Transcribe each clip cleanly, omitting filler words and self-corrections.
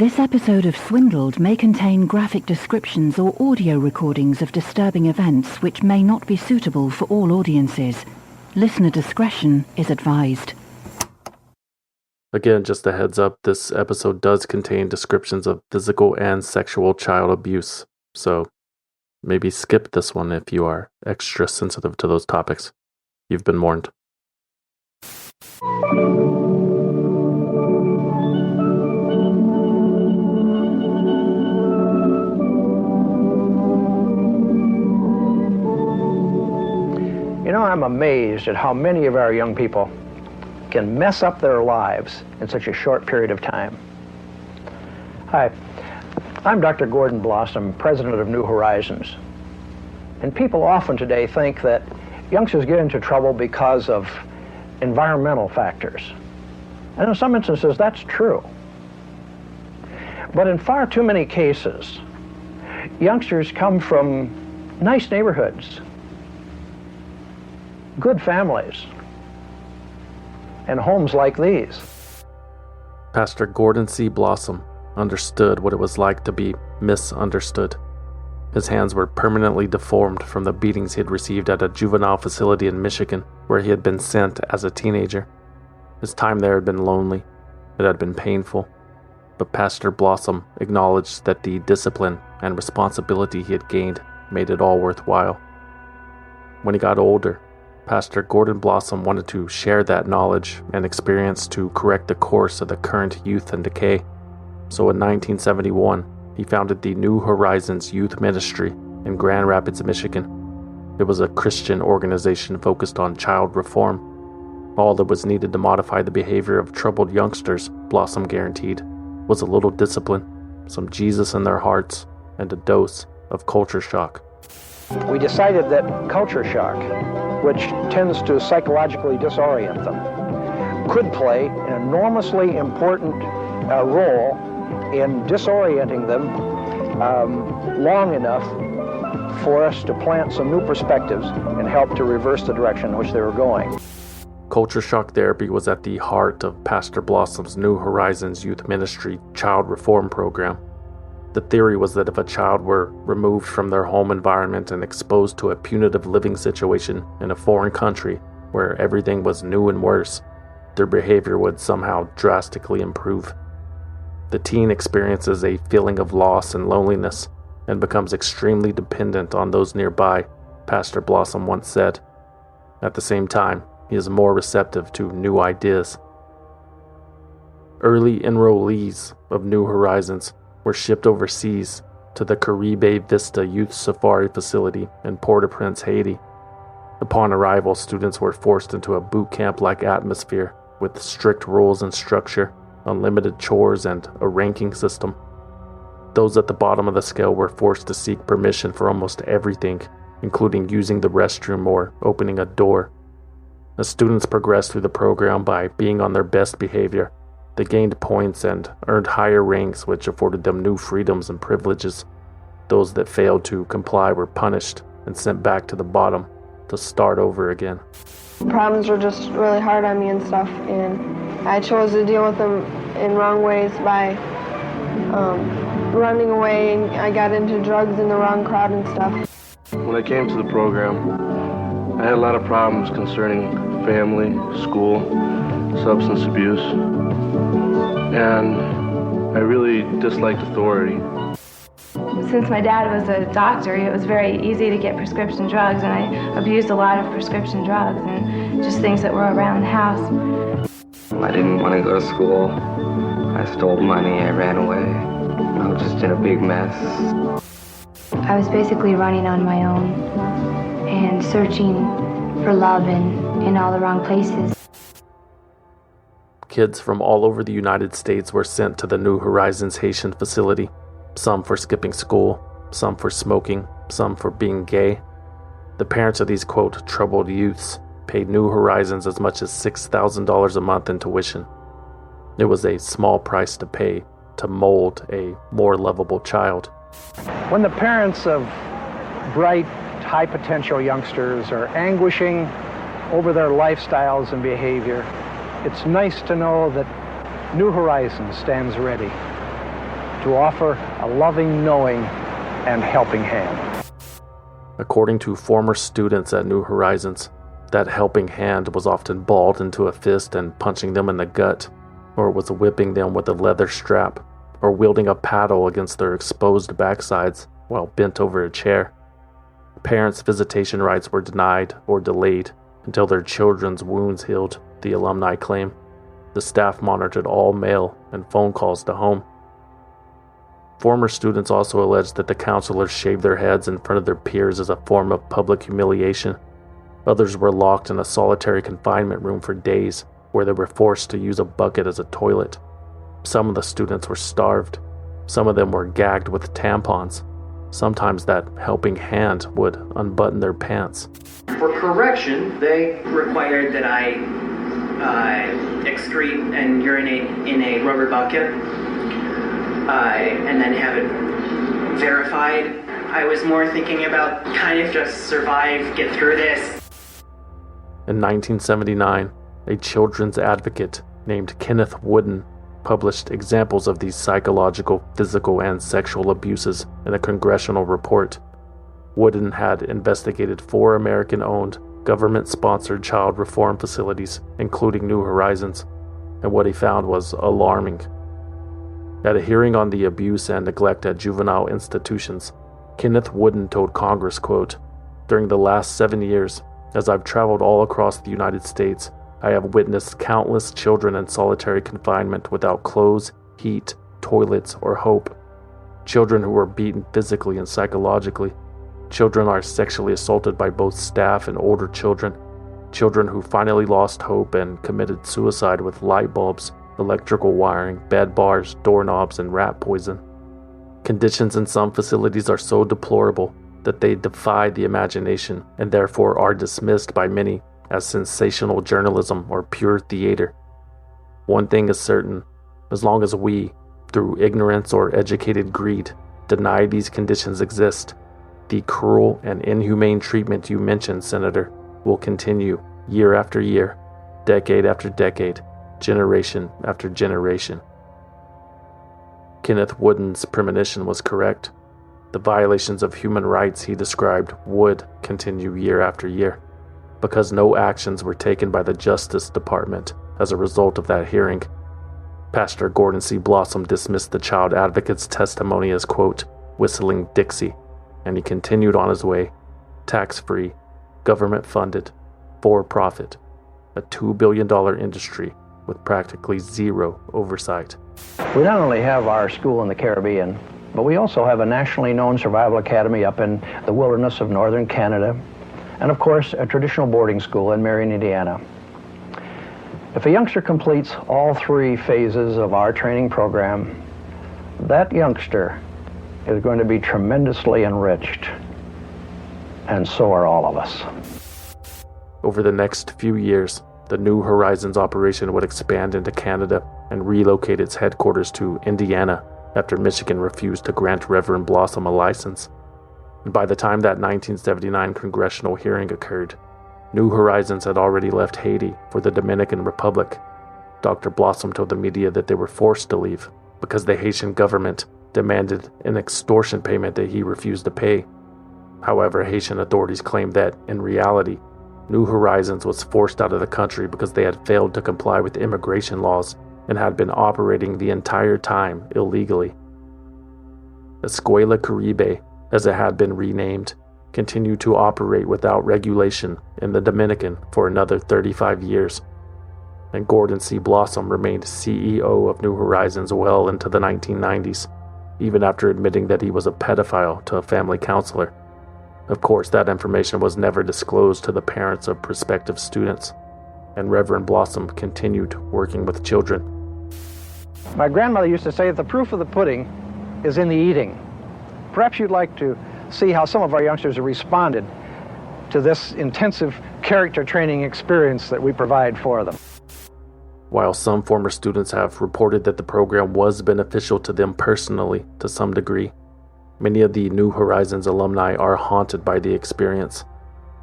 This episode of Swindled may contain graphic descriptions or audio recordings of disturbing events which may not be suitable for all audiences. Listener discretion is advised. Again, just a heads up, this episode does contain descriptions of physical and sexual child abuse, so maybe skip this one if you are extra sensitive to those topics. You've been warned. You know, I'm amazed at how many of our young people can mess up their lives in such a short period of time. Hi, I'm Dr. Gordon Blossom, president of New Horizons. And people often today think that youngsters get into trouble because of environmental factors. And in some instances, that's true. But in far too many cases, youngsters come from nice neighborhoods, good families, and homes like these. Pastor Gordon C. Blossom understood what it was like to be misunderstood. His hands were permanently deformed from the beatings he had received at a juvenile facility in Michigan, where he had been sent as a teenager. His time there had been lonely. It had been painful. But Pastor Blossom acknowledged that the discipline and responsibility he had gained made it all worthwhile. When he got older, Pastor Gordon Blossom wanted to share that knowledge and experience to correct the course of the current youth and decay. So in 1971, he founded the New Horizons Youth Ministry in Grand Rapids, Michigan. It was a Christian organization focused on child reform. All that was needed to modify the behavior of troubled youngsters, Blossom guaranteed, was a little discipline, some Jesus in their hearts, and a dose of culture shock. We decided that culture shock, which tends to psychologically disorient them, could play an enormously important role in disorienting them long enough for us to plant some new perspectives and help to reverse the direction in which they were going. Culture shock therapy was at the heart of Pastor Blossom's New Horizons Youth Ministry Child Reform Program. The theory was that if a child were removed from their home environment and exposed to a punitive living situation in a foreign country where everything was new and worse, their behavior would somehow drastically improve. The teen experiences a feeling of loss and loneliness and becomes extremely dependent on those nearby, Pastor Blossom once said. At the same time, he is more receptive to new ideas. Early enrollees of New Horizons were shipped overseas to the Caribe Vista Youth Safari Facility in Port-au-Prince, Haiti. Upon arrival, students were forced into a boot camp-like atmosphere with strict rules and structure, unlimited chores, and a ranking system. Those at the bottom of the scale were forced to seek permission for almost everything, including using the restroom or opening a door. As students progressed through the program by being on their best behavior, they gained points and earned higher ranks, which afforded them new freedoms and privileges. Those that failed to comply were punished and sent back to the bottom to start over again. Problems were just really hard on me and stuff, and I chose to deal with them in wrong ways by running away, and I got into drugs in the wrong crowd and stuff. When I came to the program, I had a lot of problems concerning family, school, substance abuse, and I really disliked authority. Since my dad was a doctor, it was very easy to get prescription drugs, and I abused a lot of prescription drugs and just things that were around the house. I didn't want to go to school. I stole money, I ran away. I was just in a big mess. I was basically running on my own and searching for love in all the wrong places. Kids from all over the United States were sent to the New Horizons Haitian facility, some for skipping school, some for smoking, some for being gay. The parents of these, quote, troubled youths paid New Horizons as much as $6,000 a month in tuition. It was a small price to pay to mold a more lovable child. When the parents of bright, high-potential youngsters are anguishing over their lifestyles and behavior, it's nice to know that New Horizons stands ready. to offer a loving, knowing, and helping hand. According to former students at New Horizons, that helping hand was often balled into a fist and punching them in the gut, or was whipping them with a leather strap, or wielding a paddle against their exposed backsides while bent over a chair. Parents' visitation rights were denied or delayed until their children's wounds healed, the alumni claim. The staff monitored all mail and phone calls to home. Former students also alleged that the counselors shaved their heads in front of their peers as a form of public humiliation. Others were locked in a solitary confinement room for days, where they were forced to use a bucket as a toilet. Some of the students were starved. Some of them were gagged with tampons. Sometimes that helping hand would unbutton their pants. For correction, they required that I excrete and urinate in a rubber bucket and then have it verified. I was more thinking about kind of just survive, get through this. In 1979, a children's advocate named Kenneth Wooden published examples of these psychological, physical, and sexual abuses in a congressional report. Wooden had investigated 4 American-owned, government-sponsored child reform facilities, including New Horizons, and what he found was alarming. At a hearing on the abuse and neglect at juvenile institutions, Kenneth Wooden told Congress, quote, "During the last 7 years, as I've traveled all across the United States, I have witnessed countless children in solitary confinement without clothes, heat, toilets, or hope. Children who were beaten physically and psychologically. Children are sexually assaulted by both staff and older children. Children who finally lost hope and committed suicide with light bulbs, electrical wiring, bed bars, doorknobs, and rat poison. Conditions in some facilities are so deplorable that they defy the imagination and therefore are dismissed by many as sensational journalism or pure theater. One thing is certain, as long as we, through ignorance or educated greed, deny these conditions exist, the cruel and inhumane treatment you mentioned, Senator, will continue year after year, decade after decade, generation after generation." Kenneth Wooden's premonition was correct. The violations of human rights he described would continue year after year, because no actions were taken by the Justice Department as a result of that hearing. Pastor Gordon C. Blossom dismissed the child advocate's testimony as, quote, "whistling Dixie," and he continued on his way, tax-free, government-funded, for-profit, a $2 billion industry with practically zero oversight. We not only have our school in the Caribbean, but we also have a nationally known survival academy up in the wilderness of northern Canada, and of course, a traditional boarding school in Marion, Indiana. If a youngster completes all 3 phases of our training program, that youngster is going to be tremendously enriched, and so are all of us. Over the next few years, the New Horizons operation would expand into Canada and relocate its headquarters to Indiana after Michigan refused to grant Reverend Blossom a license. And by the time that 1979 congressional hearing occurred, New Horizons had already left Haiti for the Dominican Republic. Dr. Blossom told the media that they were forced to leave because the Haitian government demanded an extortion payment that he refused to pay. However, Haitian authorities claimed that, in reality, New Horizons was forced out of the country because they had failed to comply with immigration laws and had been operating the entire time illegally. Escuela Caribe, as it had been renamed, continued to operate without regulation in the Dominican for another 35 years, and Gordon C. Blossom remained CEO of New Horizons well into the 1990s, even after admitting that he was a pedophile to a family counselor. Of course, that information was never disclosed to the parents of prospective students, and Reverend Blossom continued working with children. My grandmother used to say that the proof of the pudding is in the eating. Perhaps you'd like to see how some of our youngsters have responded to this intensive character training experience that we provide for them. While some former students have reported that the program was beneficial to them personally to some degree, many of the New Horizons alumni are haunted by the experience.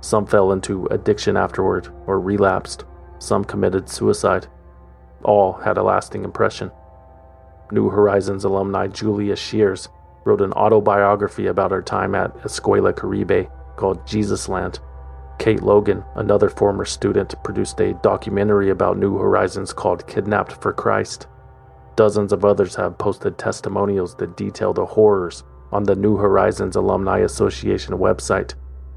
Some fell into addiction afterward or relapsed. Some committed suicide. All had a lasting impression. New Horizons alumni Julia Shears wrote an autobiography about her time at Escuela Caribe called Jesus Land. Kate Logan, another former student, produced a documentary about New Horizons called Kidnapped for Christ. Dozens of others have posted testimonials that detail the horrors on the New Horizons Alumni Association website.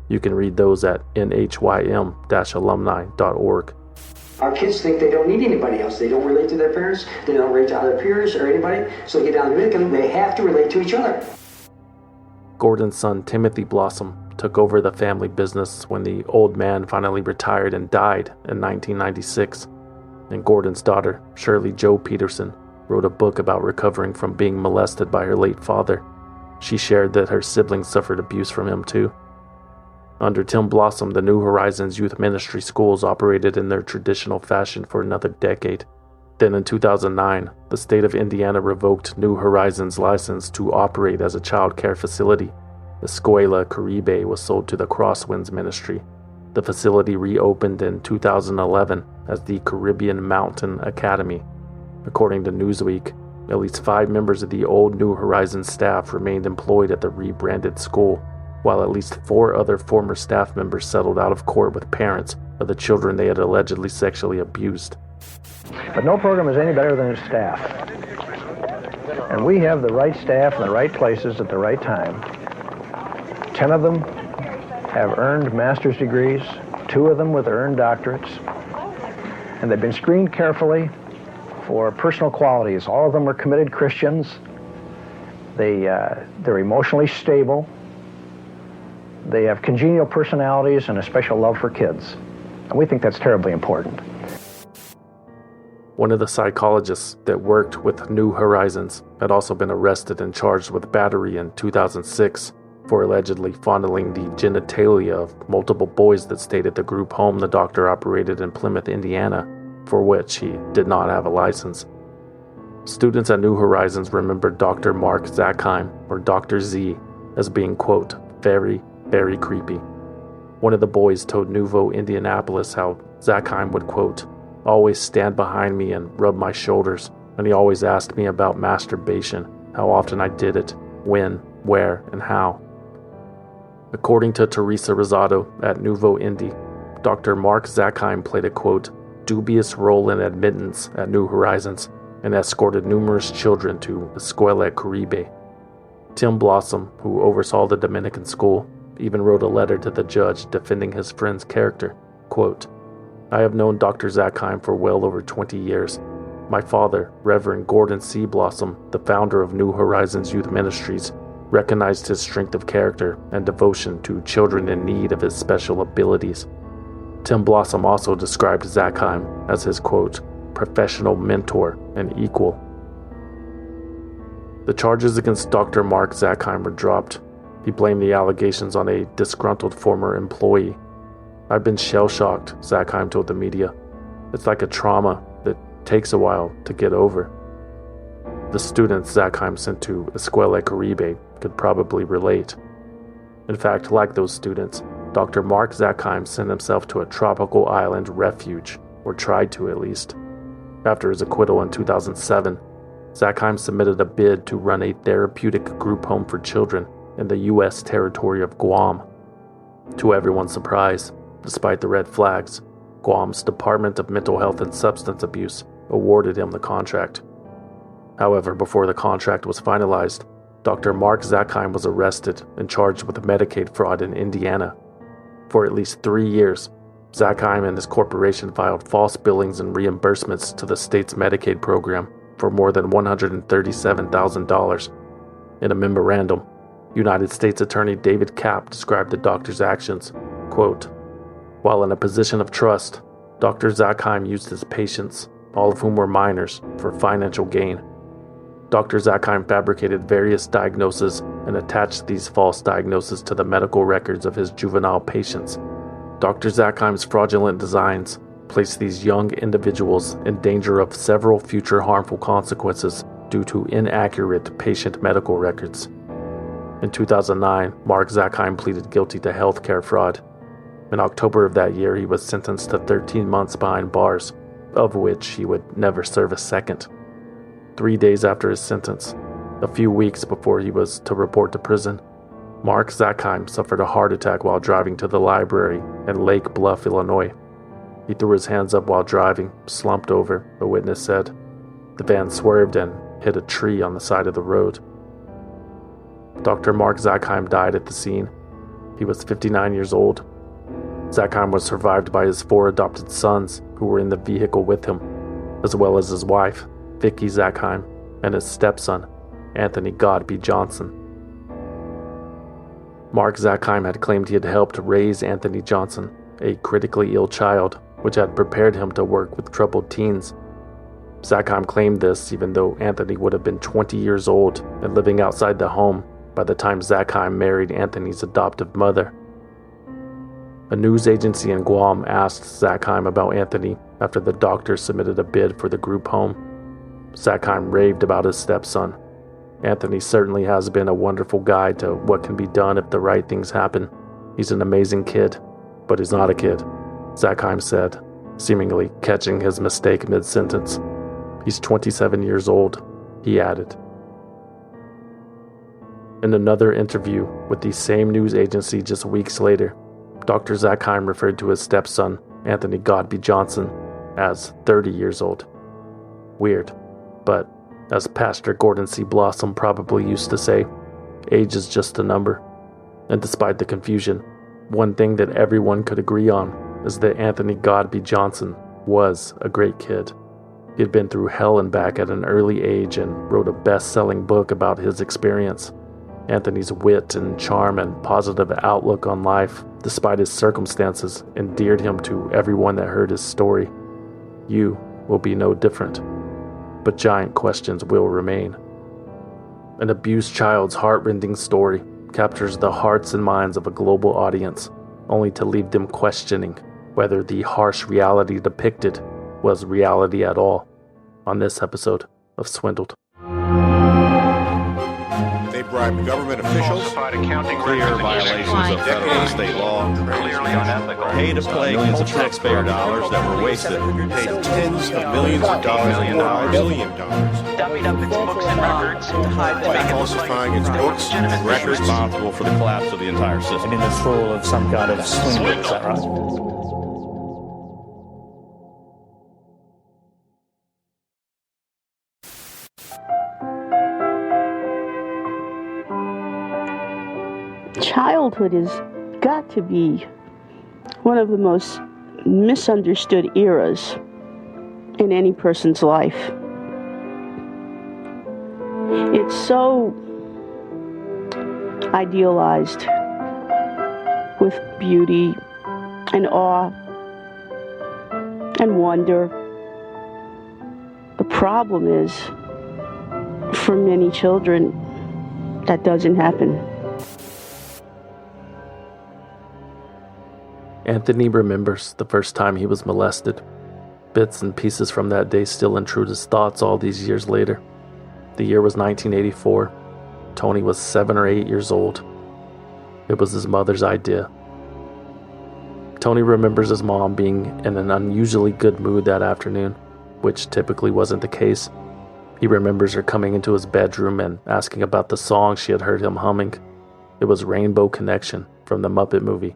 You can read those at nhym-alumni.org. Our kids think they don't need anybody else. They don't relate to their parents, they don't relate to other peers or anybody, so they get down to Dominican, they have to relate to each other. Gordon's son, Timothy Blossom, took over the family business when the old man finally retired and died in 1996. And Gordon's daughter, Shirley Jo Peterson, wrote a book about recovering from being molested by her late father. She shared that her siblings suffered abuse from him too. Under Tim Blossom, the New Horizons Youth Ministry schools operated in their traditional fashion for another decade. Then in 2009, the state of Indiana revoked New Horizons' license to operate as a child care facility. Escuela Caribe was sold to the Crosswinds Ministry. The facility reopened in 2011 as the Caribbean Mountain Academy. According to Newsweek, at least 5 members of the old New Horizons staff remained employed at the rebranded school, while at least 4 other former staff members settled out of court with parents of the children they had allegedly sexually abused. But no program is any better than its staff. And we have the right staff in the right places at the right time. 10 of them have earned master's degrees, 2 of them with earned doctorates, and they've been screened carefully for personal qualities. All of them are committed Christians. They're emotionally stable. They have congenial personalities and a special love for kids. And we think that's terribly important. One of the psychologists that worked with New Horizons had also been arrested and charged with battery in 2006 for allegedly fondling the genitalia of multiple boys that stayed at the group home the doctor operated in Plymouth, Indiana, for which he did not have a license. Students at New Horizons remembered Dr. Mark Zackheim, or Dr. Z, as being, quote, very, very creepy. One of the boys told Nouveau Indianapolis how Zackheim would, quote, always stand behind me and rub my shoulders, and he always asked me about masturbation, how often I did it, when, where, and how. According to Teresa Rosado at Nouveau Indy, Dr. Mark Zackheim played a, quote, dubious role in admittance at New Horizons and escorted numerous children to Escuela Caribe. Tim Blossom, who oversaw the Dominican school, even wrote a letter to the judge defending his friend's character, quote, I have known Dr. Zackheim for well over 20 years. My father, Reverend Gordon C. Blossom, the founder of New Horizons Youth Ministries, recognized his strength of character and devotion to children in need of his special abilities. Tim Blossom also described Zackheim as his, quote, professional mentor and equal. The charges against Dr. Mark Zackheim were dropped. He blamed the allegations on a disgruntled former employee. I've been shell-shocked, Zackheim told the media. It's like a trauma that takes a while to get over. The students Zackheim sent to Escuela Caribe could probably relate. In fact, like those students, Dr. Mark Zackheim sent himself to a tropical island refuge, or tried to at least. After his acquittal in 2007, Zackheim submitted a bid to run a therapeutic group home for children in the U.S. territory of Guam. To everyone's surprise, despite the red flags, Guam's Department of Mental Health and Substance Abuse awarded him the contract. However, before the contract was finalized, Dr. Mark Zackheim was arrested and charged with Medicaid fraud in Indiana. For at least 3 years, Zackheim and his corporation filed false billings and reimbursements to the state's Medicaid program for more than $137,000. In a memorandum, United States Attorney David Kapp described the doctor's actions, quote, while in a position of trust, Dr. Zackheim used his patients, all of whom were minors, for financial gain. Dr. Zackheim fabricated various diagnoses and attached these false diagnoses to the medical records of his juvenile patients. Dr. Zackheim's fraudulent designs placed these young individuals in danger of several future harmful consequences due to inaccurate patient medical records. In 2009, Mark Zackheim pleaded guilty to healthcare fraud. In October of that year, he was sentenced to 13 months behind bars, of which he would never serve a second. 3 days after his sentence, a few weeks before he was to report to prison. Mark Zackheim suffered a heart attack while driving to the library in Lake Bluff, Illinois. He threw his hands up while driving, slumped over, a witness said. The van swerved and hit a tree on the side of the road. Dr. Mark Zackheim died at the scene. He was 59 years old. Zackheim was survived by his 4 adopted sons who were in the vehicle with him, as well as his wife, Vicki Zackheim, and his stepson, Anthony Godby Johnson. Mark Zackheim had claimed he had helped raise Anthony Johnson, a critically ill child, which had prepared him to work with troubled teens. Zackheim claimed this even though Anthony would have been 20 years old and living outside the home by the time Zackheim married Anthony's adoptive mother. A news agency in Guam asked Zackheim about Anthony after the doctor submitted a bid for the group home. Zackheim raved about his stepson. Anthony certainly has been a wonderful guide to what can be done if the right things happen. He's an amazing kid, but he's not a kid, Zackheim said, seemingly catching his mistake mid-sentence. He's 27 years old, he added. In another interview with the same news agency just weeks later, Dr. Zackheim referred to his stepson, Anthony Godby Johnson, as 30 years old. Weird, but as Pastor Gordon C. Blossom probably used to say, age is just a number. And despite the confusion, one thing that everyone could agree on is that Anthony Godby Johnson was a great kid. He had been through hell and back at an early age and wrote a best-selling book about his experience. Anthony's wit and charm and positive outlook on life, despite his circumstances, endeared him to everyone that heard his story. You will be no different. But giant questions will remain. An abused child's heart-rending story captures the hearts and minds of a global audience, only to leave them questioning whether the harsh reality depicted was reality at all. On this episode of Swindled. They bribed government officials, clear violations of federal and state law, pay to play millions of taxpayer dollars that were wasted, paid tens of millions of dollars, $1 billion, dummied up its books and records to hide the falsifying its books, records, responsible for the collapse of the entire system. And in the thrall of some kind of swindle, is that right? Childhood has got to be one of the most misunderstood eras in any person's life. It's so idealized with beauty and awe and wonder. The problem is, for many children, that doesn't happen. Anthony remembers the first time he was molested. Bits and pieces from that day still intrude his thoughts all these years later. The year was 1984. Tony was 7 or 8 years old. It was his mother's idea. Tony remembers his mom being in an unusually good mood that afternoon, which typically wasn't the case. He remembers her coming into his bedroom and asking about the song she had heard him humming. It was Rainbow Connection from the Muppet movie.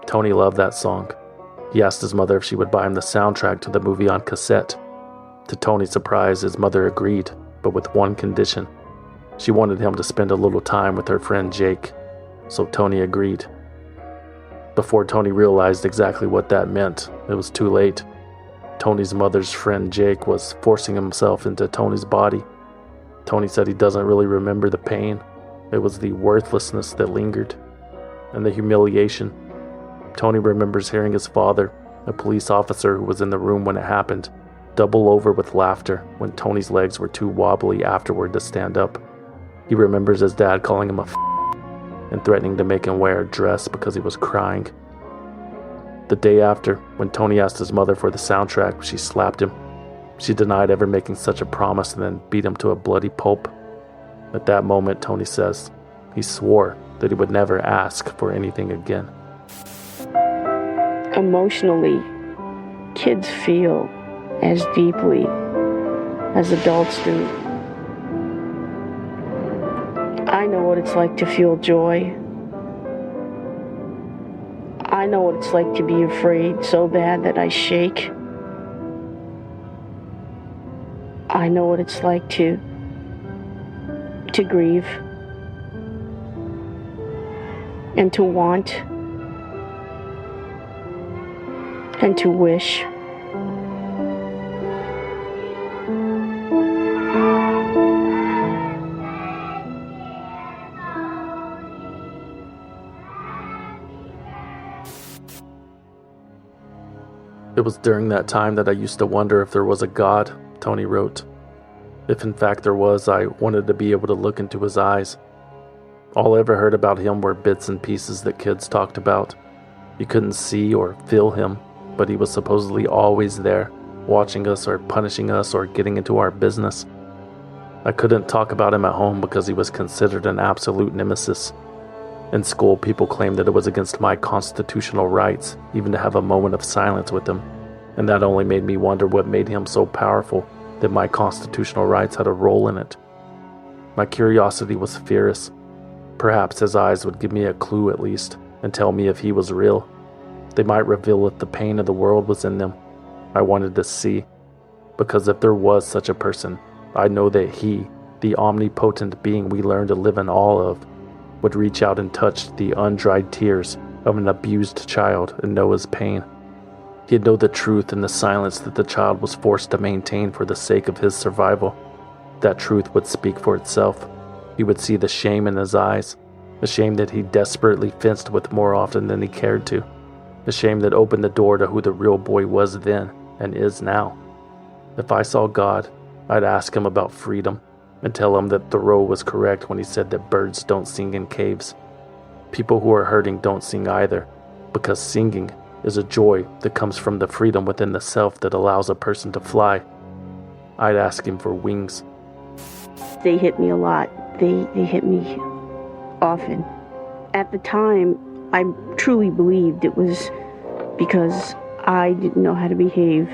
Tony loved that song. He asked his mother if she would buy him the soundtrack to the movie on cassette. To Tony's surprise, his mother agreed, but with one condition. She wanted him to spend a little time with her friend Jake, so Tony agreed. Before Tony realized exactly what that meant, it was too late. Tony's mother's friend Jake was forcing himself into Tony's body. Tony said he doesn't really remember the pain. It was the worthlessness that lingered, and the humiliation. Tony remembers hearing his father, a police officer who was in the room when it happened, double over with laughter when Tony's legs were too wobbly afterward to stand up. He remembers his dad calling him a and threatening to make him wear a dress because he was crying. The day after, when Tony asked his mother for the soundtrack, she slapped him. She denied ever making such a promise and then beat him to a bloody pulp. At that moment, Tony says, he swore that he would never ask for anything again. Emotionally, kids feel as deeply as adults do. I know what it's like to feel joy. I know what it's like to be afraid so bad that I shake. I know what it's like to grieve and to want and to wish. It was during that time that I used to wonder if there was a God, Tony wrote. If in fact there was, I wanted to be able to look into his eyes. All I ever heard about him were bits and pieces that kids talked about. You couldn't see or feel him, but he was supposedly always there, watching us or punishing us or getting into our business. I couldn't talk about him at home because he was considered an absolute nemesis. In school, people claimed that it was against my constitutional rights even to have a moment of silence with him, and that only made me wonder what made him so powerful that my constitutional rights had a role in it. My curiosity was fierce. Perhaps his eyes would give me a clue at least, and tell me if he was real. They might reveal if the pain of the world was in them. I wanted to see, because if there was such a person, I know that he, the omnipotent being we learned to live in awe of, would reach out and touch the undried tears of an abused child and know his pain. He'd know the truth in the silence that the child was forced to maintain for the sake of his survival. That truth would speak for itself. He would see the shame in his eyes, the shame that he desperately fenced with more often than he cared to, the shame that opened the door to who the real boy was then and is now. If I saw God, I'd ask him about freedom and tell him that Thoreau was correct when he said that birds don't sing in caves. People who are hurting don't sing either, because singing is a joy that comes from the freedom within the self that allows a person to fly. I'd ask him for wings. They hit me a lot. They hit me often. At the time, I truly believed it was because I didn't know how to behave.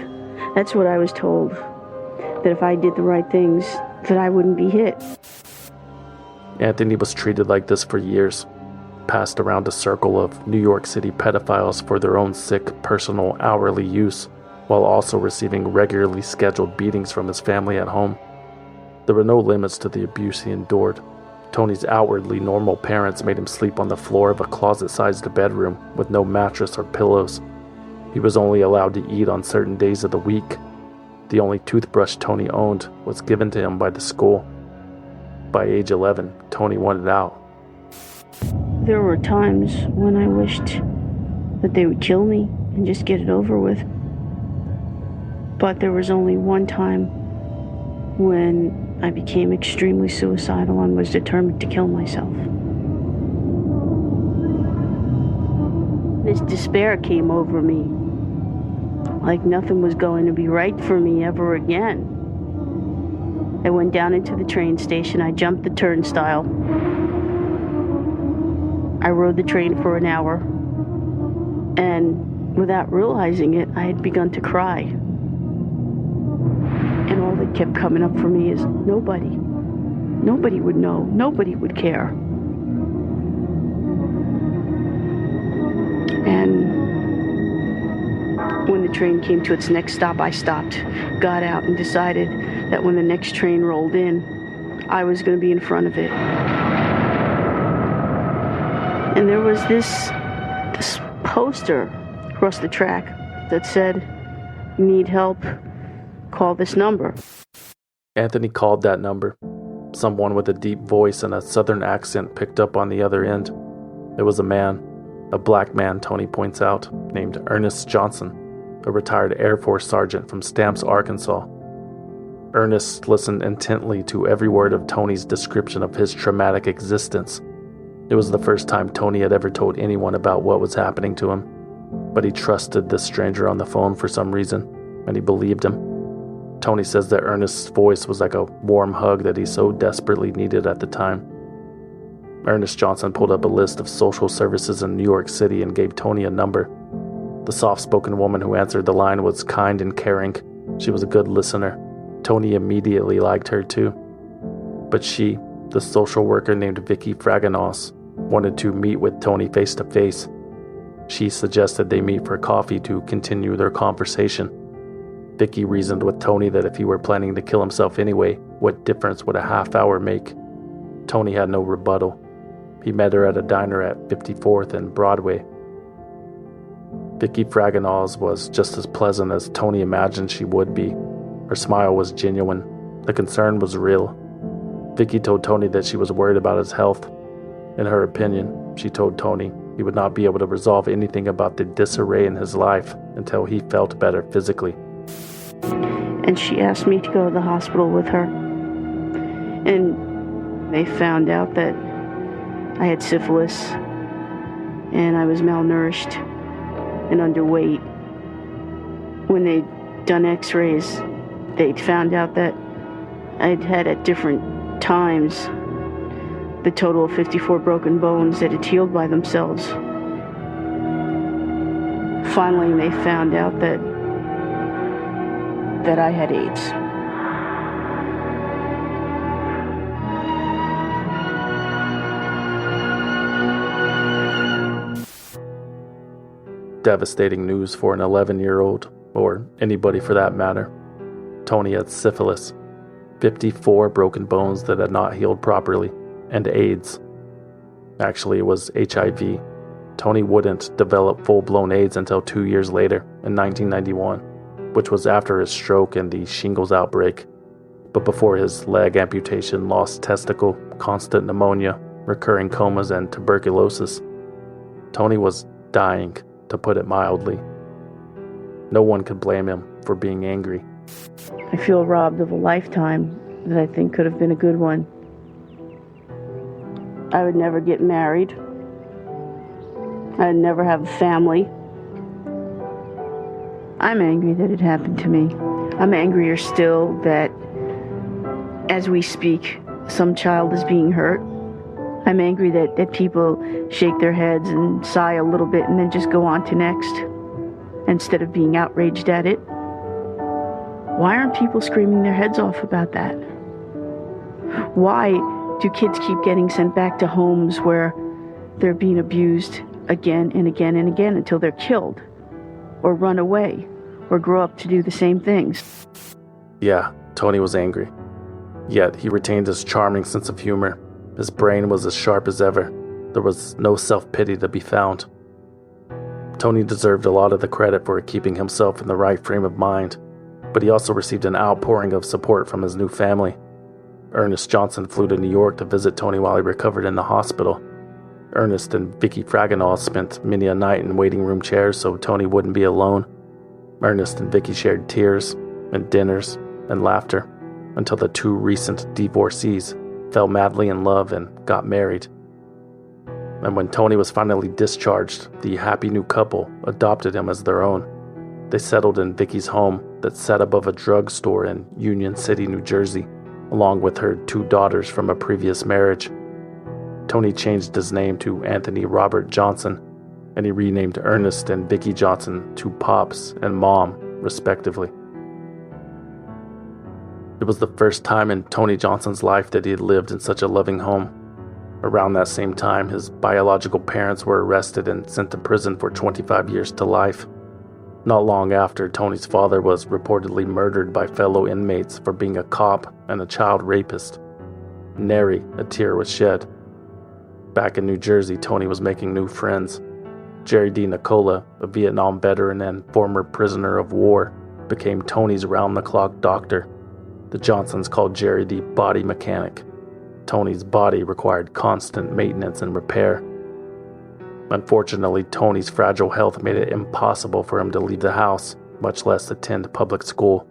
That's what I was told, that if I did the right things, that I wouldn't be hit. Anthony was treated like this for years, passed around a circle of New York City pedophiles for their own sick, personal, hourly use, while also receiving regularly scheduled beatings from his family at home. There were no limits to the abuse he endured. Tony's outwardly normal parents made him sleep on the floor of a closet-sized bedroom with no mattress or pillows. He was only allowed to eat on certain days of the week. The only toothbrush Tony owned was given to him by the school. By age 11, Tony wanted out. There were times when I wished that they would kill me and just get it over with. But there was only one time when I became extremely suicidal and was determined to kill myself. This despair came over me, like nothing was going to be right for me ever again. I went down into the train station. I jumped the turnstile. I rode the train for an hour, and without realizing it, I had begun to cry. And all that kept coming up for me is nobody. Nobody would know. Nobody would care. And when the train came to its next stop, I stopped, got out, and decided that when the next train rolled in, I was going to be in front of it. And there was this poster across the track that said, "You need help, call this number." Anthony called that number. Someone with a deep voice and a southern accent picked up on the other end. It was a man, a black man, Tony points out, named Ernest Johnson, a retired Air Force sergeant from Stamps, Arkansas. Ernest listened intently to every word of Tony's description of his traumatic existence. It was the first time Tony had ever told anyone about what was happening to him, but he trusted this stranger on the phone for some reason, and he believed him. Tony says that Ernest's voice was like a warm hug that he so desperately needed at the time. Ernest Johnson pulled up a list of social services in New York City and gave Tony a number. The soft-spoken woman who answered the line was kind and caring. She was a good listener. Tony immediately liked her too. But she, the social worker named Vicky Fraganos, wanted to meet with Tony face to face. She suggested they meet for coffee to continue their conversation. Vicky reasoned with Tony that if he were planning to kill himself anyway, what difference would a half hour make? Tony had no rebuttal. He met her at a diner at 54th and Broadway. Vicky Fraganos was just as pleasant as Tony imagined she would be. Her smile was genuine. The concern was real. Vicky told Tony that she was worried about his health. In her opinion, she told Tony he would not be able to resolve anything about the disarray in his life until he felt better physically. And she asked me to go to the hospital with her. And they found out that I had syphilis and I was malnourished and underweight. When they'd done x-rays, they'd found out that I'd had at different times the total of 54 broken bones that had healed by themselves. Finally, they found out that I had AIDS. Devastating news for an 11-year-old, or anybody for that matter. Tony had syphilis, 54 broken bones that had not healed properly, and AIDS. Actually, it was HIV. Tony wouldn't develop full-blown AIDS until 2 years later, in 1991, which was after his stroke and the shingles outbreak, but before his leg amputation, lost testicle, constant pneumonia, recurring comas, and tuberculosis. Tony was dying, to put it mildly. No one could blame him for being angry. I feel robbed of a lifetime that I think could have been a good one. I would never get married. I'd never have a family. I'm angry that it happened to me. I'm angrier still that, as we speak, some child is being hurt. I'm angry that people shake their heads and sigh a little bit and then just go on to next, instead of being outraged at it. Why aren't people screaming their heads off about that? Why do kids keep getting sent back to homes where they're being abused again and again and again until they're killed, or run away, or grow up to do the same things? Yeah, Tony was angry. Yet he retained his charming sense of humor. His brain was as sharp as ever. There was no self-pity to be found. Tony deserved a lot of the credit for keeping himself in the right frame of mind, but he also received an outpouring of support from his new family. Ernest Johnson flew to New York to visit Tony while he recovered in the hospital. Ernest and Vicky Fraganos spent many a night in waiting room chairs so Tony wouldn't be alone. Ernest and Vicky shared tears and dinners and laughter until the two recent divorcees fell madly in love and got married. And when Tony was finally discharged, the happy new couple adopted him as their own. They settled in Vicky's home that sat above a drugstore in Union City, New Jersey, along with her 2 daughters from a previous marriage. Tony changed his name to Anthony Robert Johnson, and he renamed Ernest and Vicky Johnson to Pops and Mom, respectively. It was the first time in Tony Johnson's life that he had lived in such a loving home. Around that same time, his biological parents were arrested and sent to prison for 25 years to life. Not long after, Tony's father was reportedly murdered by fellow inmates for being a cop and a child rapist. Nary a tear was shed. Back in New Jersey, Tony was making new friends. Jerry D. Nicola, a Vietnam veteran and former prisoner of war, became Tony's round-the-clock doctor. The Johnsons called Jerry the body mechanic. Tony's body required constant maintenance and repair. Unfortunately, Tony's fragile health made it impossible for him to leave the house, much less attend public school.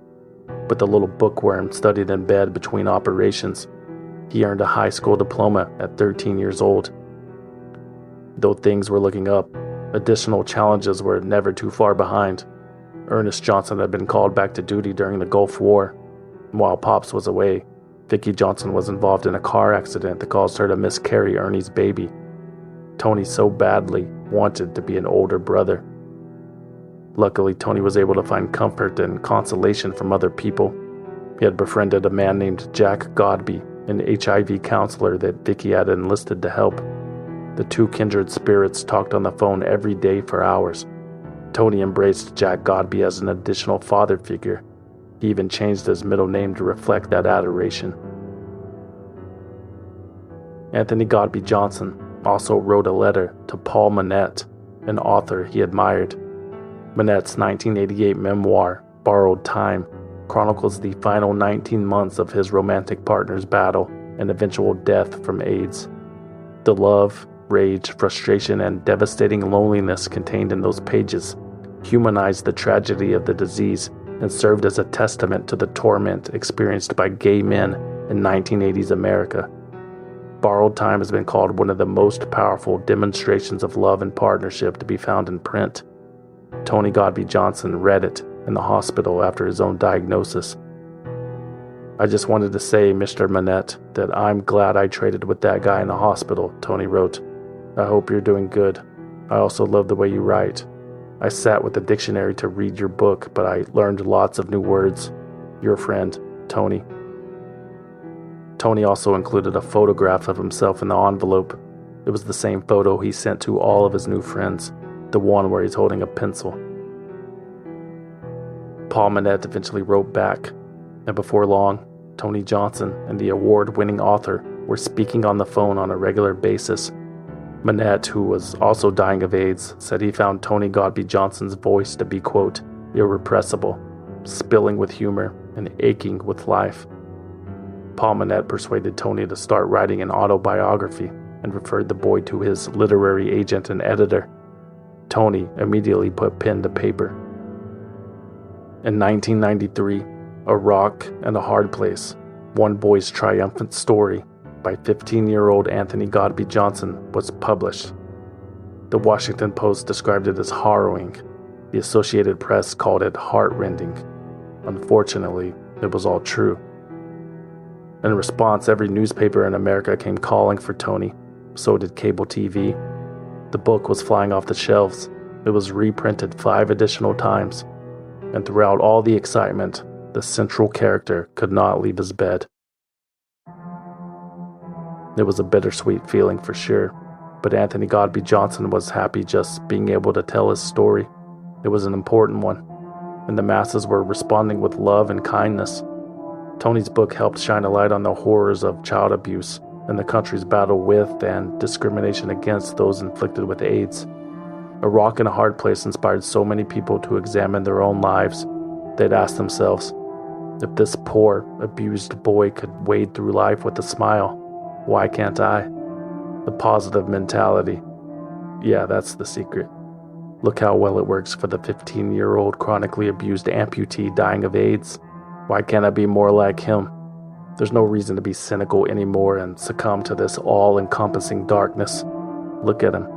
But the little bookworm studied in bed between operations. He earned a high school diploma at 13 years old. Though things were looking up, additional challenges were never too far behind. Ernest Johnson had been called back to duty during the Gulf War. While Pops was away, Vicky Johnson was involved in a car accident that caused her to miscarry Ernie's baby. Tony so badly wanted to be an older brother. Luckily, Tony was able to find comfort and consolation from other people. He had befriended a man named Jack Godby, an HIV counselor that Vicky had enlisted to help. The two kindred spirits talked on the phone every day for hours. Tony embraced Jack Godby as an additional father figure. He even changed his middle name to reflect that adoration. Anthony Godby Johnson also wrote a letter to Paul Manette, an author he admired. Manette's 1988 memoir, Borrowed Time, chronicles the final 19 months of his romantic partner's battle and eventual death from AIDS. The love, rage, frustration, and devastating loneliness contained in those pages humanized the tragedy of the disease and served as a testament to the torment experienced by gay men in 1980s America. Borrowed Time has been called one of the most powerful demonstrations of love and partnership to be found in print. Tony Godby Johnson read it in the hospital after his own diagnosis. "I just wanted to say, Mr. Manette, that I'm glad I traded with that guy in the hospital," Tony wrote. "I hope you're doing good. I also love the way you write. I sat with the dictionary to read your book, but I learned lots of new words. Your friend, Tony." Tony also included a photograph of himself in the envelope. It was the same photo he sent to all of his new friends, the one where he's holding a pencil. Paul Manette eventually wrote back, and before long, Tony Johnson and the award-winning author were speaking on the phone on a regular basis. Manette, who was also dying of AIDS, said he found Tony Godby Johnson's voice to be, quote, irrepressible, spilling with humor and aching with life. Paul Manette persuaded Tony to start writing an autobiography and referred the boy to his literary agent and editor. Tony immediately put pen to paper. In 1993, A Rock and a Hard Place, One Boy's Triumphant Story by 15-year-old Anthony Godby Johnson was published. The Washington Post described it as harrowing. The Associated Press called it heartrending. Unfortunately, it was all true. In response, every newspaper in America came calling for Tony. So did cable TV. The book was flying off the shelves. It was reprinted 5 additional times. And throughout all the excitement, the central character could not leave his bed. It was a bittersweet feeling for sure, but Anthony Godby Johnson was happy just being able to tell his story. It was an important one, and the masses were responding with love and kindness. Tony's book helped shine a light on the horrors of child abuse and the country's battle with and discrimination against those inflicted with AIDS. A Rock and a Hard Place inspired so many people to examine their own lives. They'd ask themselves, if this poor, abused boy could wade through life with a smile, why can't I? The positive mentality. Yeah, that's the secret. Look how well it works for the 15-year-old chronically abused amputee dying of AIDS. Why can't I be more like him? There's no reason to be cynical anymore and succumb to this all-encompassing darkness. Look at him.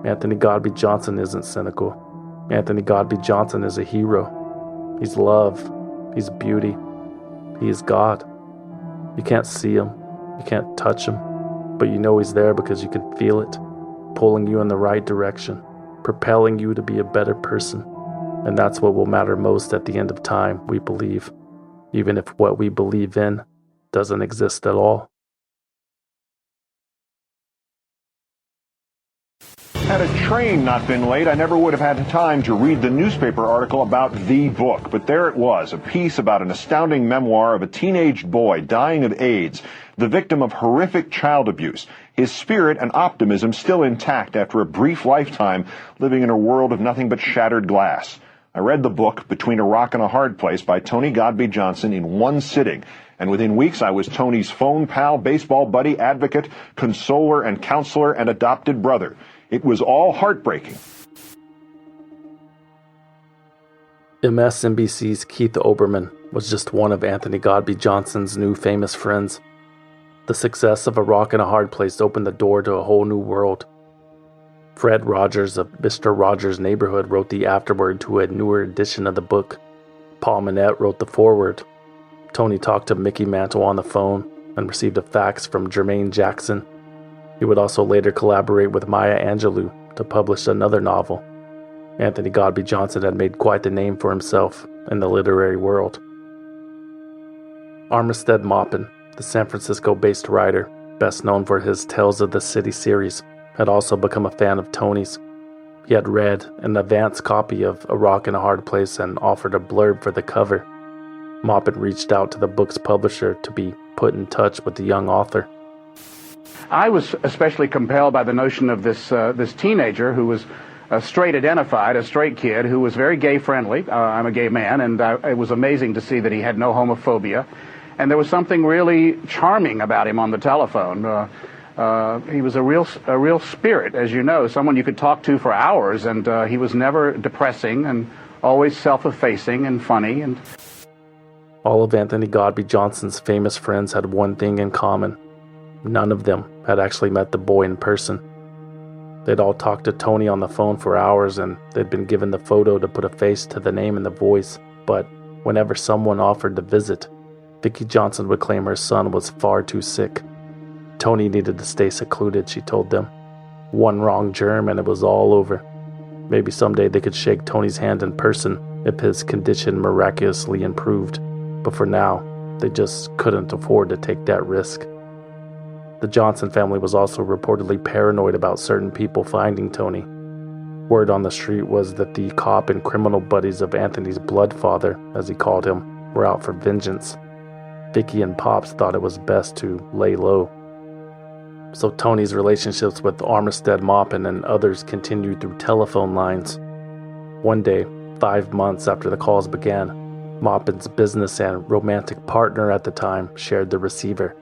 Anthony Godby Johnson isn't cynical. Anthony Godby Johnson is a hero. He's love. He's beauty. He is God. You can't see him. You can't touch him. But you know he's there because you can feel it, pulling you in the right direction, propelling you to be a better person. And that's what will matter most at the end of time, we believe, even if what we believe in doesn't exist at all. Had a train not been late, I never would have had time to read the newspaper article about the book. But there it was, a piece about an astounding memoir of a teenage boy dying of AIDS, the victim of horrific child abuse. His spirit and optimism still intact after a brief lifetime living in a world of nothing but shattered glass. I read the book Between a Rock and a Hard Place by Tony Godby Johnson in one sitting. And within weeks, I was Tony's phone pal, baseball buddy, advocate, consoler and counselor, and adopted brother. It was all heartbreaking. MSNBC's Keith Olbermann was just one of Anthony Godby Johnson's new famous friends. The success of A Rock and a Hard Place opened the door to a whole new world. Fred Rogers of Mr. Rogers' Neighborhood wrote the afterword to a newer edition of the book. Paul Manette wrote the foreword. Tony talked to Mickey Mantle on the phone and received a fax from Jermaine Jackson. He would also later collaborate with Maya Angelou to publish another novel. Anthony Godby Johnson had made quite the name for himself in the literary world. Armistead Maupin, the San Francisco-based writer, best known for his Tales of the City series, had also become a fan of Tony's. He had read an advance copy of A Rock in a Hard Place and offered a blurb for the cover. Maupin reached out to the book's publisher to be put in touch with the young author. I was especially compelled by the notion of this teenager who was straight identified, a straight kid who was very gay friendly. I'm a gay man, and it was amazing to see that he had no homophobia. And there was something really charming about him on the telephone. He was a real spirit, as you know, someone you could talk to for hours, and he was never depressing and always self-effacing and funny. And all of Anthony Godby Johnson's famous friends had one thing in common. None of them had actually met the boy in person. They'd all talked to Tony on the phone for hours, and they'd been given the photo to put a face to the name and the voice. But whenever someone offered to visit, Vicki Johnson would claim her son was far too sick. Tony needed to stay secluded, she told them. One wrong germ and it was all over. Maybe someday they could shake Tony's hand in person if his condition miraculously improved, but for now, they just couldn't afford to take that risk. The Johnson family was also reportedly paranoid about certain people finding Tony. Word on the street was that the cop and criminal buddies of Anthony's blood father, as he called him, were out for vengeance. Vicki and Pops thought it was best to lay low. So Tony's relationships with Armistead Maupin and others continued through telephone lines. One day, 5 months after the calls began, Maupin's business and romantic partner at the time shared the receiver.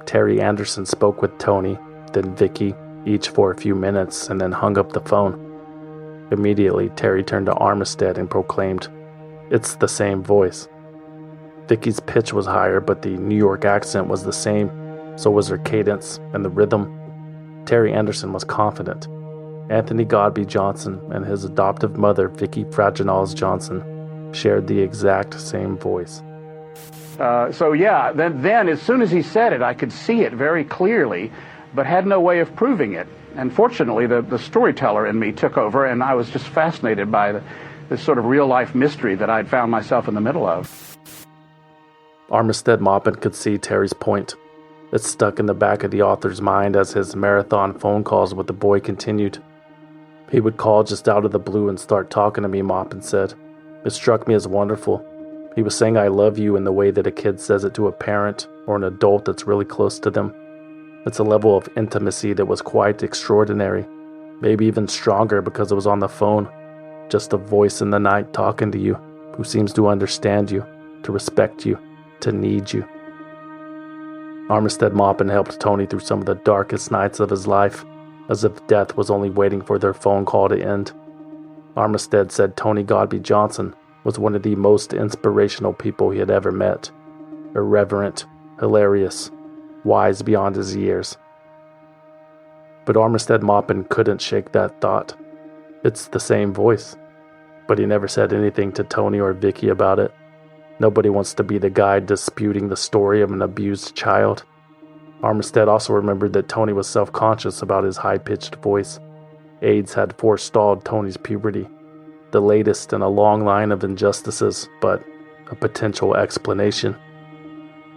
Terry Anderson spoke with Tony, then Vicki, each for a few minutes, and then hung up the phone. Immediately, Terry turned to Armistead and proclaimed, "It's the same voice." Vicki's pitch was higher, but the New York accent was the same, so was her cadence and the rhythm. Terry Anderson was confident. Anthony Godby Johnson and his adoptive mother, Vicki Fraginals Johnson, shared the exact same voice. Then as soon as he said it, I could see it very clearly, but had no way of proving it. And fortunately, the storyteller in me took over, and I was just fascinated by this sort of real-life mystery that I'd found myself in the middle of. Armistead Maupin could see Terry's point. It stuck in the back of the author's mind as his marathon phone calls with the boy continued. He would call just out of the blue and start talking to me, Maupin said. It struck me as wonderful. He was saying I love you in the way that a kid says it to a parent or an adult that's really close to them. It's a level of intimacy that was quite extraordinary, maybe even stronger because it was on the phone. Just a voice in the night talking to you, who seems to understand you, to respect you, to need you. Armistead Maupin helped Tony through some of the darkest nights of his life, as if death was only waiting for their phone call to end. Armistead said Tony Godby Johnson was one of the most inspirational people he had ever met. Irreverent, hilarious, wise beyond his years. But Armistead Maupin couldn't shake that thought. It's the same voice. But he never said anything to Tony or Vicki about it. Nobody wants to be the guy disputing the story of an abused child. Armistead also remembered that Tony was self-conscious about his high-pitched voice. AIDS had forestalled Tony's puberty. The latest in a long line of injustices, but a potential explanation.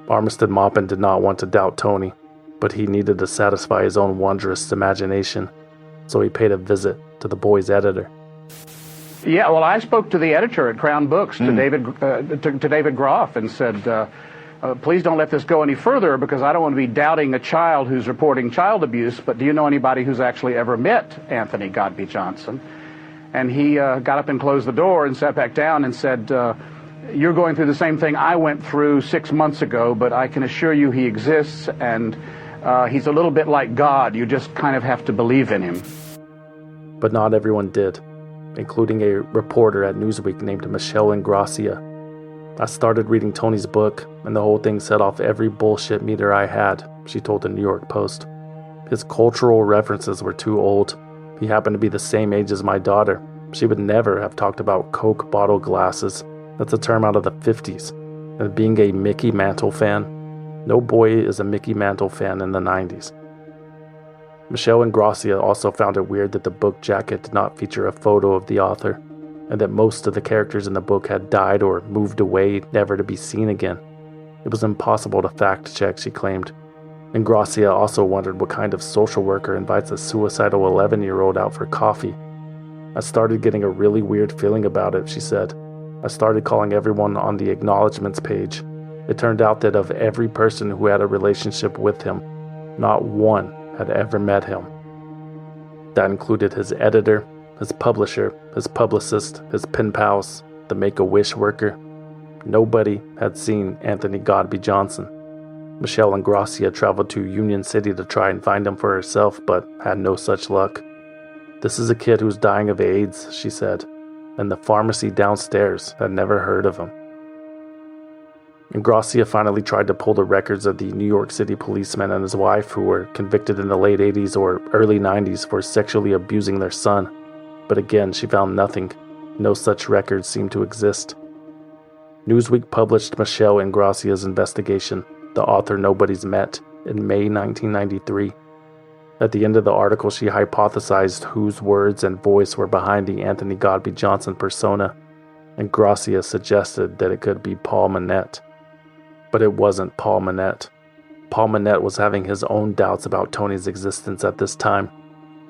Armistead Maupin did not want to doubt Tony, but he needed to satisfy his own wondrous imagination, so he paid a visit to the boy's editor. Yeah, well, I spoke to the editor at Crown Books, to David Groff, and said, please don't let this go any further because I don't want to be doubting a child who's reporting child abuse, but do you know anybody who's actually ever met Anthony Godby Johnson? And he got up and closed the door and sat back down and said, you're going through the same thing I went through 6 months ago, but I can assure you he exists, and he's a little bit like God. You just kind of have to believe in him. But not everyone did, including a reporter at Newsweek named Michelle Ingracia. I started reading Tony's book, and the whole thing set off every bullshit meter I had, she told the New York Post. His cultural references were too old. He happened to be the same age as my daughter. She would never have talked about Coke bottle glasses. That's a term out of the 50s. And being a Mickey Mantle fan, no boy is a Mickey Mantle fan in the 90s. Michelle Ingracia also found it weird that the book jacket did not feature a photo of the author, and that most of the characters in the book had died or moved away, never to be seen again. It was impossible to fact-check, she claimed. And Gracia also wondered what kind of social worker invites a suicidal 11-year-old out for coffee. I started getting a really weird feeling about it, she said. I started calling everyone on the acknowledgments page. It turned out that of every person who had a relationship with him, not one had ever met him. That included his editor, his publisher, his publicist, his pen pals, the Make-A-Wish worker. Nobody had seen Anthony Godby Johnson. Michelle and Gracia traveled to Union City to try and find him for herself, but had no such luck. This is a kid who's dying of AIDS, she said, and the pharmacy downstairs had never heard of him. And Gracia finally tried to pull the records of the New York City policeman and his wife who were convicted in the late 80s or early 90s for sexually abusing their son. But again, she found nothing. No such records seemed to exist. Newsweek published Michelle and Gracia's investigation, The Author Nobody's Met, in May 1993. At the end of the article, she hypothesized whose words and voice were behind the Anthony Godby Johnson persona, and Gracia suggested that it could be Paul Manette. But it wasn't Paul Manette. Paul Manette was having his own doubts about Tony's existence at this time.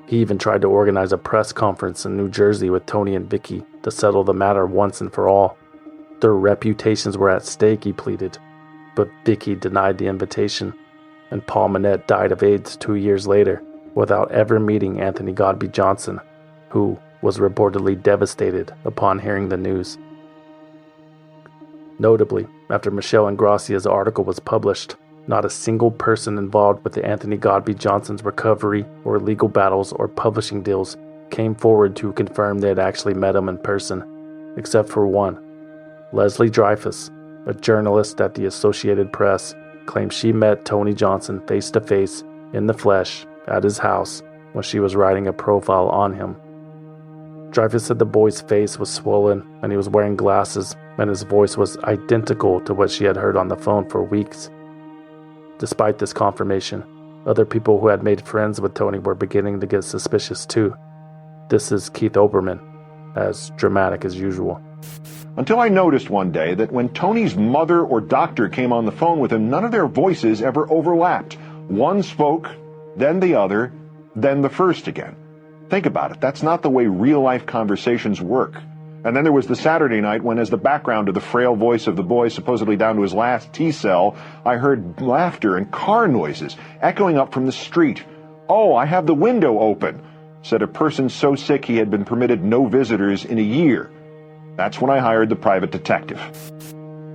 He even tried to organize a press conference in New Jersey with Tony and Vicky to settle the matter once and for all. Their reputations were at stake, he pleaded, but Vicky denied the invitation, and Paul Manette died of AIDS 2 years later without ever meeting Anthony Godby Johnson, who was reportedly devastated upon hearing the news. Notably, after Michelle and Gracia's article was published, not a single person involved with the Anthony Godby Johnson's recovery or legal battles or publishing deals came forward to confirm they had actually met him in person, except for one. Leslie Dreyfus, a journalist at the Associated Press, claimed she met Tony Johnson face-to-face in the flesh at his house when she was writing a profile on him. Dreyfus said the boy's face was swollen and he was wearing glasses, and his voice was identical to what she had heard on the phone for weeks. Despite this confirmation, other people who had made friends with Tony were beginning to get suspicious too. This is Keith Olbermann, as dramatic as usual. Until I noticed one day that when Tony's mother or doctor came on the phone with him, none of their voices ever overlapped. One spoke, then the other, then the first again. Think about it. That's not the way real-life conversations work. And then there was the Saturday night when, as the background to the frail voice of the boy supposedly down to his last T-cell, I heard laughter and car noises echoing up from the street. "Oh, I have the window open," said a person so sick he had been permitted no visitors in a year. That's when I hired the private detective.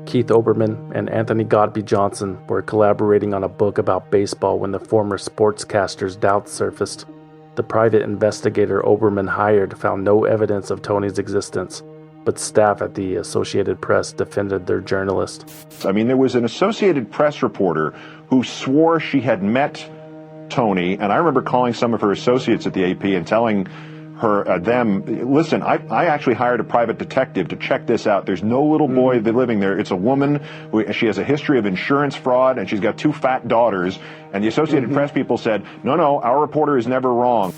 Keith Olbermann and Anthony Godby Johnson were collaborating on a book about baseball when the former sportscaster's doubts surfaced. The private investigator Olbermann hired found no evidence of Tony's existence, but staff at the Associated Press defended their journalist. I mean, there was an Associated Press reporter who swore she had met Tony, and I remember calling some of her associates at the AP and telling them, listen, I actually hired a private detective to check this out. There's no little boy living there. It's a woman. She has a history of insurance fraud, and she's got 2 fat daughters. And the Associated Press people said, no, our reporter is never wrong.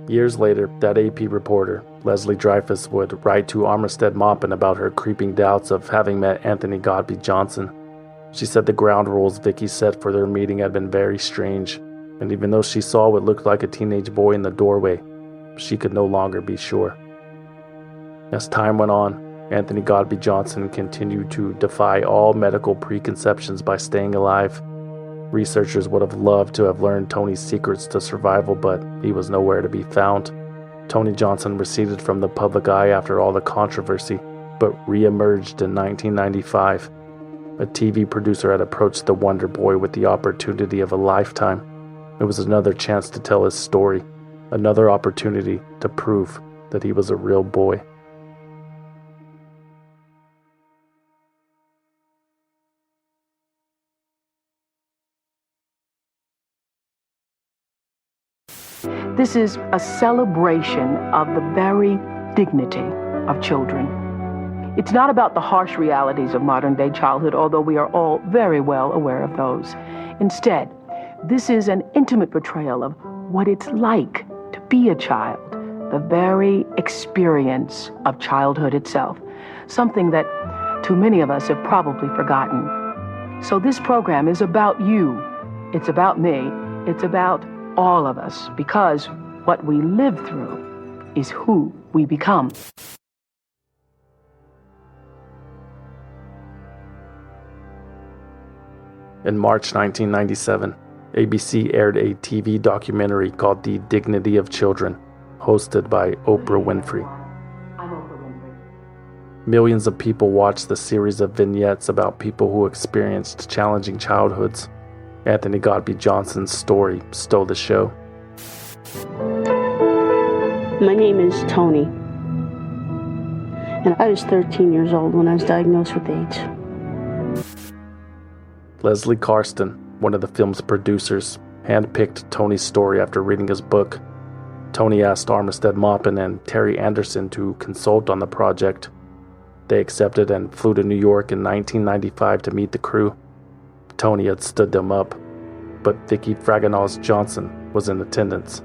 Years later, that AP reporter, Leslie Dreyfus, would write to Armistead Maupin about her creeping doubts of having met Anthony Godby Johnson. She said the ground rules Vicky set for their meeting had been very strange, and even though she saw what looked like a teenage boy in the doorway, she could no longer be sure. As time went on, Anthony Godby Johnson continued to defy all medical preconceptions by staying alive. Researchers would have loved to have learned Tony's secrets to survival, but he was nowhere to be found. Tony Johnson receded from the public eye after all the controversy, but re-emerged in 1995. A TV producer had approached the Wonder Boy with the opportunity of a lifetime. It was another chance to tell his story. Another opportunity to prove that he was a real boy. This is a celebration of the very dignity of children. It's not about the harsh realities of modern-day childhood, although we are all very well aware of those. Instead, this is an intimate portrayal of what it's like to be a child, the very experience of childhood itself, something that too many of us have probably forgotten. So this program is about you. It's about me. It's about all of us, because what we live through is who we become. In March 1997, ABC aired a TV documentary called The Dignity of Children, hosted by Oprah Winfrey. Millions of people watched the series of vignettes about people who experienced challenging childhoods. Anthony Godby Johnson's story stole the show. My name is Tony, and I was 13 years old when I was diagnosed with AIDS. Leslie Karsten, one of the film's producers, handpicked Tony's story after reading his book. Tony asked Armistead Maupin and Terry Anderson to consult on the project. They accepted and flew to New York in 1995 to meet the crew. Tony had stood them up, but Vicki Fragonals Johnson was in attendance.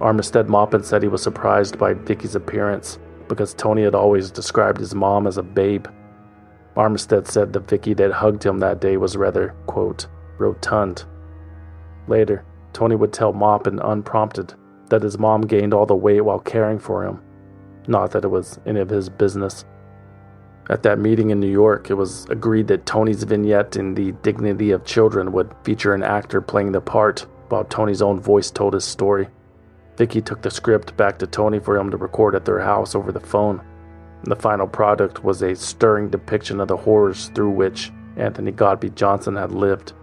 Armistead Maupin said he was surprised by Vicki's appearance because Tony had always described his mom as a babe. Armistead said the Vicki that hugged him that day was rather, quote, rotund. Later, Tony would tell Maupin unprompted that his mom gained all the weight while caring for him. Not that it was any of his business. At that meeting in New York, it was agreed that Tony's vignette in The Dignity of Children would feature an actor playing the part, while Tony's own voice told his story. Vicki took the script back to Tony for him to record at their house over the phone. The final product was a stirring depiction of the horrors through which Anthony Godby Johnson had lived.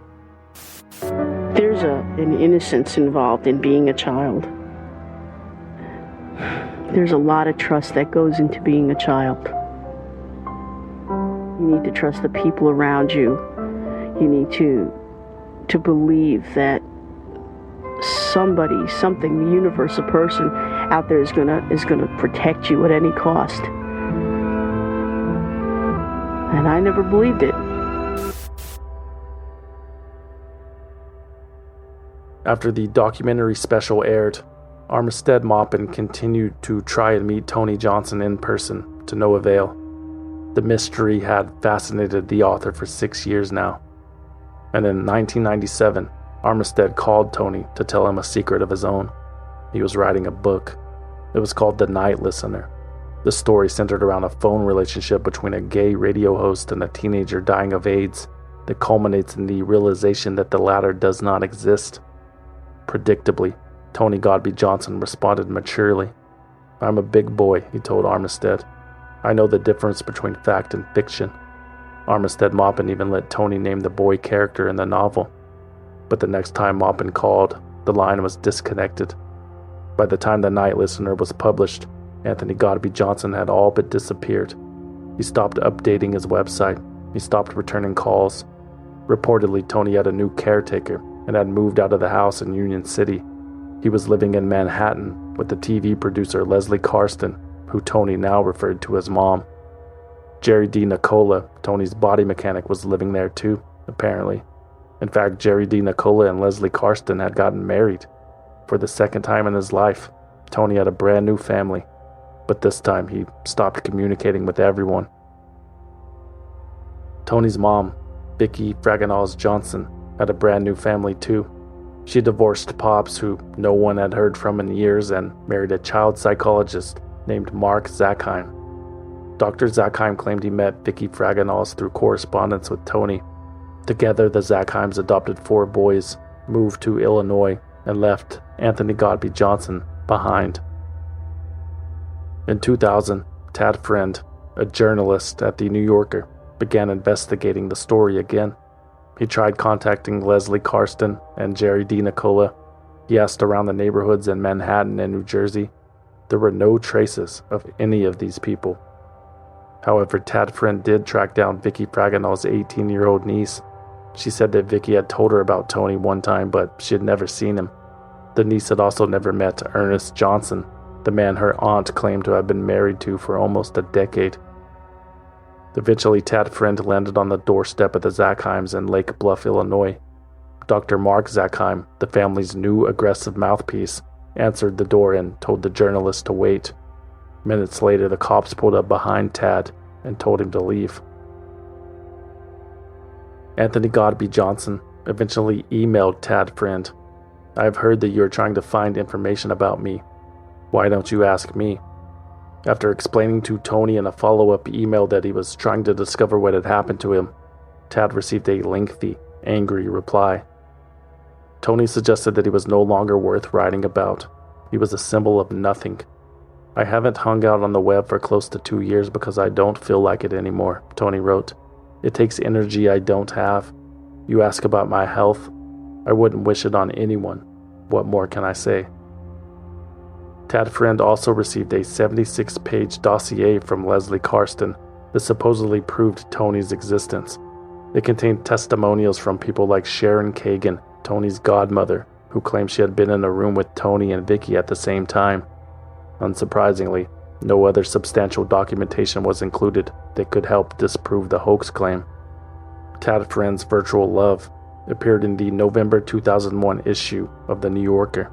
There's an innocence involved in being a child. There's a lot of trust that goes into being a child. You need to trust the people around you. You need to believe that somebody, something, the universe, a person out there is gonna protect you at any cost. And I never believed it. After the documentary special aired, Armistead Maupin continued to try and meet Tony Johnson in person, to no avail. The mystery had fascinated the author for 6 years now. And in 1997, Armistead called Tony to tell him a secret of his own. He was writing a book. It was called The Night Listener. The story centered around a phone relationship between a gay radio host and a teenager dying of AIDS that culminates in the realization that the latter does not exist. Predictably, Tony Godby Johnson responded maturely. "I'm a big boy," he told Armistead. "I know the difference between fact and fiction." Armistead Maupin even let Tony name the boy character in the novel. But the next time Maupin called, the line was disconnected. By the time The Night Listener was published, Anthony Godby Johnson had all but disappeared. He stopped updating his website. He stopped returning calls. Reportedly, Tony had a new caretaker and had moved out of the house in Union City. He was living in Manhattan with the TV producer Leslie Karsten, who Tony now referred to as Mom. Jerry D. Nicola, Tony's body mechanic, was living there too, apparently. In fact, Jerry D. Nicola and Leslie Karsten had gotten married. For the second time in his life, Tony had a brand new family. But this time he stopped communicating with everyone. Tony's mom, Vicki Fragonals Johnson, had a brand new family too. She divorced Pops, who no one had heard from in years, and married a child psychologist named Mark Zackheim. Dr. Zackheim claimed he met Vicki Fragonals through correspondence with Tony. Together, the Zackheims adopted 4 boys, moved to Illinois, and left Anthony Godby Johnson behind. In 2000, Tad Friend, a journalist at The New Yorker, began investigating the story again. He tried contacting Leslie Karsten and Jerry D. Nicola. He asked around the neighborhoods in Manhattan and New Jersey. There were no traces of any of these people. However, Tad Friend did track down Vicki Fragonals' 18-year-old niece. She said that Vicki had told her about Tony one time, but she had never seen him. The niece had also never met Ernest Johnson, the man her aunt claimed to have been married to for almost a decade. Eventually, Tad Friend landed on the doorstep of the Zackheims in Lake Bluff, Illinois. Dr. Mark Zackheim, the family's new aggressive mouthpiece, answered the door and told the journalist to wait. Minutes later, the cops pulled up behind Tad and told him to leave. Anthony Godby Johnson eventually emailed Tad Friend, "I've heard that you're trying to find information about me. Why don't you ask me?" After explaining to Tony in a follow-up email that he was trying to discover what had happened to him, Tad received a lengthy, angry reply. Tony suggested that he was no longer worth writing about. He was a symbol of nothing. "I haven't hung out on the web for close to 2 years because I don't feel like it anymore," Tony wrote. "It takes energy I don't have. You ask about my health. I wouldn't wish it on anyone. What more can I say?" Tad Friend also received a 76-page dossier from Leslie Karsten that supposedly proved Tony's existence. It contained testimonials from people like Sharon Kagan, Tony's godmother, who claimed she had been in a room with Tony and Vicky at the same time. Unsurprisingly, no other substantial documentation was included that could help disprove the hoax claim. Tad Friend's virtual love appeared in the November 2001 issue of The New Yorker.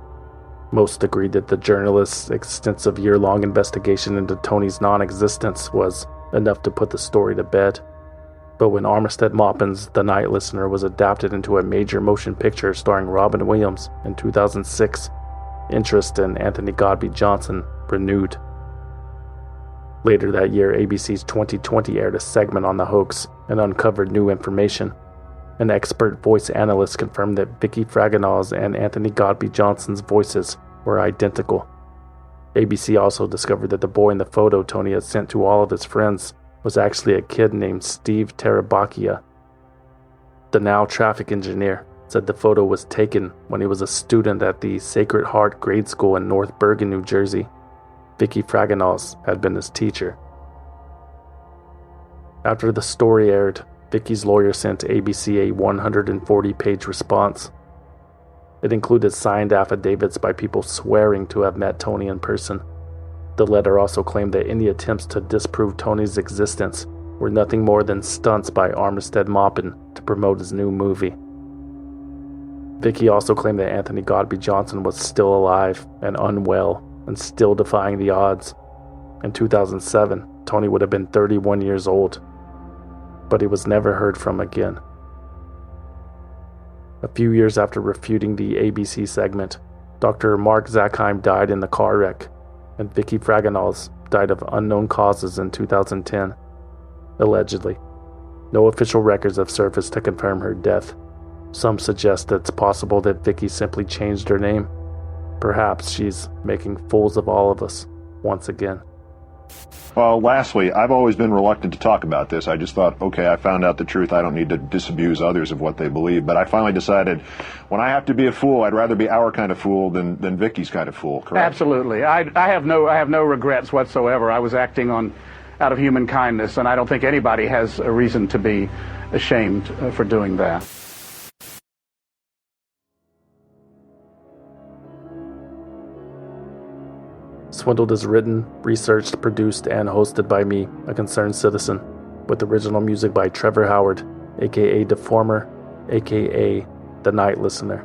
Most agreed that the journalist's extensive year-long investigation into Tony's non-existence was enough to put the story to bed. But when Armistead Maupin's The Night Listener was adapted into a major motion picture starring Robin Williams in 2006, interest in Anthony Godby Johnson renewed. Later that year, ABC's 2020 aired a segment on the hoax and uncovered new information. An expert voice analyst confirmed that Vicky Fragonard's and Anthony Godby Johnson's voices were identical. ABC also discovered that the boy in the photo Tony had sent to all of his friends was actually a kid named Steve Tarabakia. The now traffic engineer said the photo was taken when he was a student at the Sacred Heart Grade School in North Bergen, New Jersey. Vicky Fragonard had been his teacher. After the story aired, Vicky's lawyer sent ABC a 140-page response. It included signed affidavits by people swearing to have met Tony in person. The letter also claimed that any attempts to disprove Tony's existence were nothing more than stunts by Armistead Maupin to promote his new movie. Vicky also claimed that Anthony Godby Johnson was still alive and unwell and still defying the odds. In 2007, Tony would have been 31 years old, but he was never heard from again. A few years after refuting the ABC segment, Dr. Mark Zackheim died in the car wreck, and Vicky Fragonard died of unknown causes in 2010, allegedly. No official records have surfaced to confirm her death. Some suggest that it's possible that Vicky simply changed her name. Perhaps she's making fools of all of us once again. Well, lastly, I've always been reluctant to talk about this. I just thought, okay, I found out the truth. I don't need to disabuse others of what they believe. But I finally decided when I have to be a fool, I'd rather be our kind of fool than Vicky's kind of fool, correct? Absolutely. I have no regrets whatsoever. I was acting out of human kindness, and I don't think anybody has a reason to be ashamed for doing that. Swindled is written, researched, produced, and hosted by me, a concerned citizen, with original music by Trevor Howard, aka Deformer, aka The Night Listener.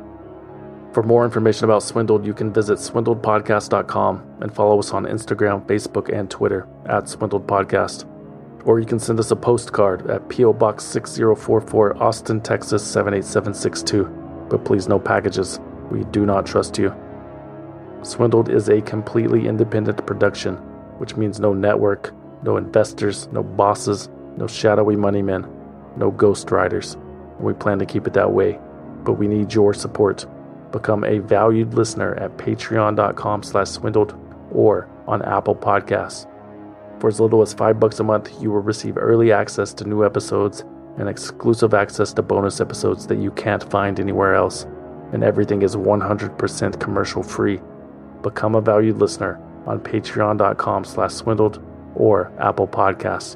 For more information about Swindled, you can visit swindledpodcast.com and follow us on Instagram, Facebook, and Twitter at Swindled Podcast. Or you can send us a postcard at P.O. Box 6044, Austin, Texas 78762. But please, no packages. We do not trust you. Swindled is a completely independent production, which means no network, no investors, no bosses, no shadowy money men, no ghostwriters. And we plan to keep it that way, but we need your support. Become a valued listener at patreon.com/swindled or on Apple Podcasts. For as little as $5 a month, you will receive early access to new episodes and exclusive access to bonus episodes that you can't find anywhere else. And everything is 100% commercial free. Become a valued listener on patreon.com/swindled or Apple Podcasts.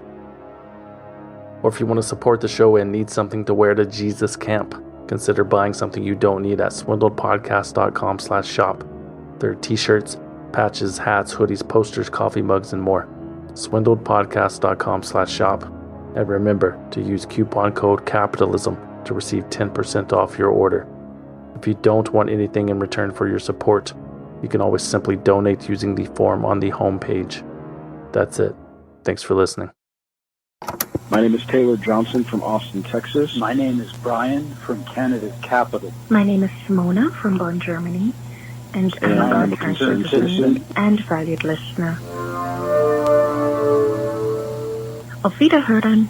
Or if you want to support the show and need something to wear to Jesus Camp, consider buying something you don't need at swindledpodcast.com/shop. There are t-shirts, patches, hats, hoodies, posters, coffee mugs, and more. swindledpodcast.com/shop. And remember to use coupon code CAPITALISM to receive 10% off your order. If you don't want anything in return for your support, you can always simply donate using the form on the homepage. That's it. Thanks for listening. My name is Taylor Johnson from Austin, Texas. My name is Brian from Canada's capital. My name is Simona from Bonn, Germany, and I'm I am a a concerned citizen and valued listener. Auf Wiederhören.